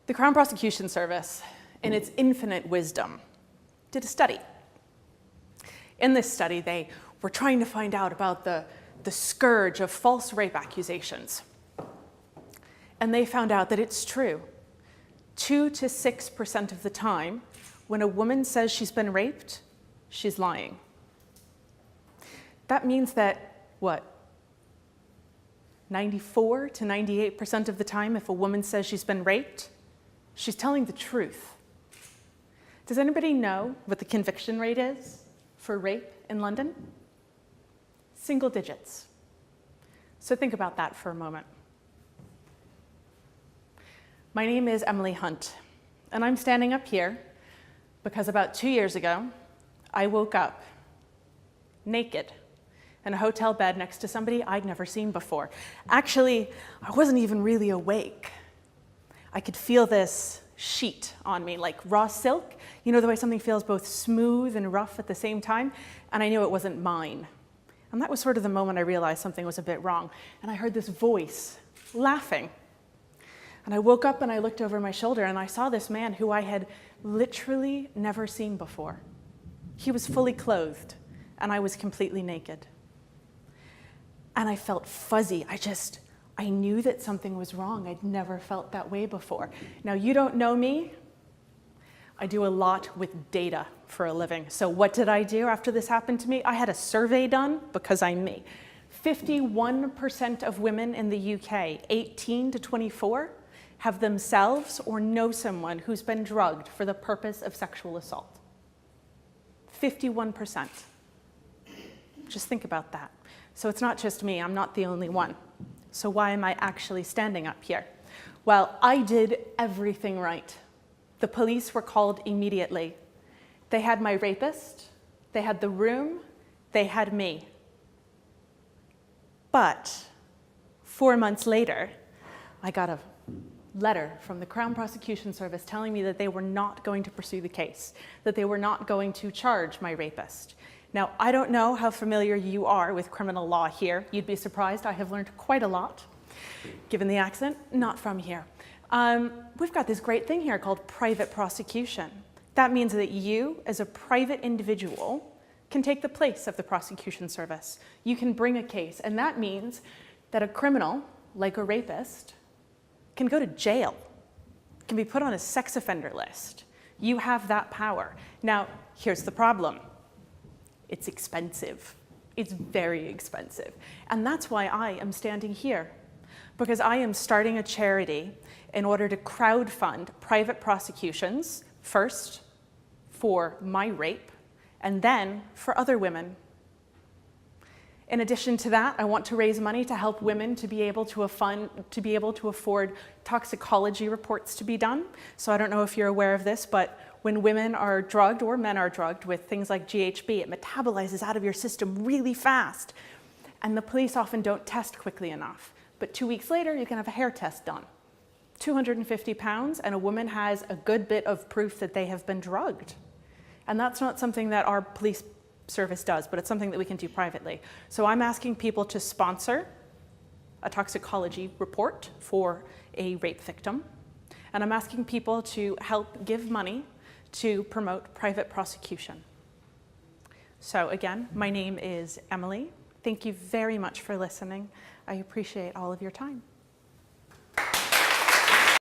The Crown Prosecution Service, in its infinite wisdom, did a study. In this study, they were trying to find out about the scourge of false rape accusations. And they found out that it's true. 2 to 6% of the time, when a woman says she's been raped, she's lying. That means that, what? 94 to 98% of the time, if a woman says she's been raped, she's telling the truth. Does anybody know what the conviction rate is for rape in London? Single digits. So think about that for a moment. My name is Emily Hunt, and I'm standing up here because about 2 years ago, I woke up naked in a hotel bed next to somebody I'd never seen before. Actually, I wasn't even really awake. I could feel this sheet on me, like raw silk. You know the way something feels both smooth and rough at the same time? And I knew it wasn't mine. And that was sort of the moment I realized something was a bit wrong. And I heard this voice laughing. And I woke up and I looked over my shoulder and I saw this man who I had literally never seen before. He was fully clothed and I was completely naked. And I felt fuzzy. I knew that something was wrong. I'd never felt that way before. Now, you don't know me. I do a lot with data for a living. So what did I do after this happened to me? I had a survey done because I'm me. 51% of women in the UK, 18 to 24, have themselves or know someone who's been drugged for the purpose of sexual assault. 51%. Just think about that. So it's not just me, I'm not the only one. So why am I actually standing up here? Well, I did everything right. The police were called immediately. They had my rapist, they had the room, they had me. But 4 months later, I got a letter from the Crown Prosecution Service telling me that they were not going to pursue the case, that they were not going to charge my rapist. Now, I don't know how familiar you are with criminal law here. You'd be surprised, I have learned quite a lot, given the accent, not from here. We've got this great thing here called private prosecution. That means that you, as a private individual, can take the place of the prosecution service. You can bring a case, and that means that a criminal, like a rapist, can go to jail, can be put on a sex offender list. You have that power. Now, here's the problem. It's expensive. It's very expensive. And that's why I am standing here, because I am starting a charity in order to crowdfund private prosecutions, first for my rape, and then for other women. In addition to that, I want to raise money to help women to be able to afford toxicology reports to be done. So I don't know if you're aware of this, but when women are drugged or men are drugged with things like GHB, it metabolizes out of your system really fast. And the police often don't test quickly enough. But 2 weeks later, you can have a hair test done. 250 pounds, and a woman has a good bit of proof that they have been drugged. And that's not something that our police service does, but it's something that we can do privately. So I'm asking people to sponsor a toxicology report for a rape victim. And I'm asking people to help give money to promote private prosecution. So again, my name is Emily. Thank you very much for listening. I appreciate all of your time.